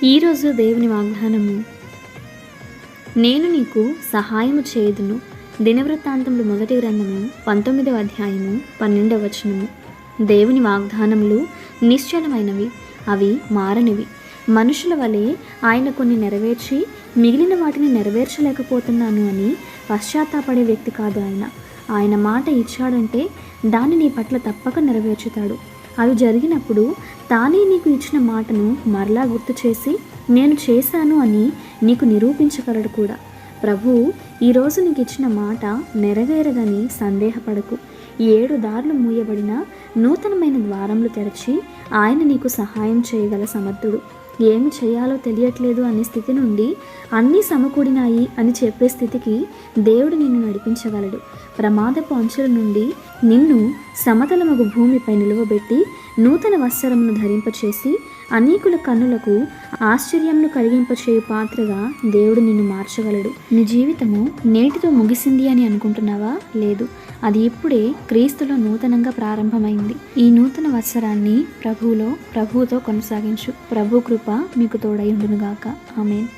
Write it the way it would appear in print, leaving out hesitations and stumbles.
ఈరోజు దేవుని వాగ్దానము, నేను నీకు సహాయము చేయుదును. దినవృత్తాంతములు 1 గ్రంథము 19వ అధ్యాయము 12వ వచనము. దేవుని వాగ్దానములు నిశ్చలమైనవి, అవి మారనివి. మనుషుల వలె ఆయన కొన్ని నెరవేర్చి మిగిలిన వాటిని నెరవేర్చలేకపోతున్నాను అని పశ్చాత్తాపడే వ్యక్తి కాదు ఆయన మాట ఇచ్చాడంటే దాన్ని నీ పట్ల తప్పక నెరవేర్చుతాడు. అవి జరిగినప్పుడు తానే నీకు ఇచ్చిన మాటను మరలా గుర్తు చేసి నేను చేశాను అని నీకు నిరూపించగలడు కూడా. ప్రభువు ఈరోజు నీకు ఇచ్చిన మాట నెరవేరదని సందేహపడకు. 7 దారులు మూయబడిన నూతనమైన ద్వారములు తెరచి ఆయన నీకు సహాయం చేయగల సమర్థుడు. ఏమి చేయాలో తెలియట్లేదు అనే స్థితి నుండి అన్నీ సమకూడినాయి అని చెప్పే స్థితికి దేవుడు నిన్ను నడిపించగలడు. ప్రమాదపు అంచుల నుండి నిన్ను సమతలమగు భూమిపై నిలువబెట్టి నూతన వస్త్రమును ధరింపచేసి అనేకుల కన్నులకు ఆశ్చర్యంను కలిగింపచేయు పాత్రగా దేవుడు నిన్ను మార్చగలడు. నీ జీవితము నేటితో ముగిసింది అని అనుకుంటున్నావా? లేదు, అది ఇప్పుడే క్రీస్తులో నూతనంగా ప్రారంభమైంది. ఈ నూతన వత్సరాన్ని ప్రభువుతో కొనసాగించు. ప్రభు కృప మీకు తోడై ఉండునుగాక. ఆమేన్.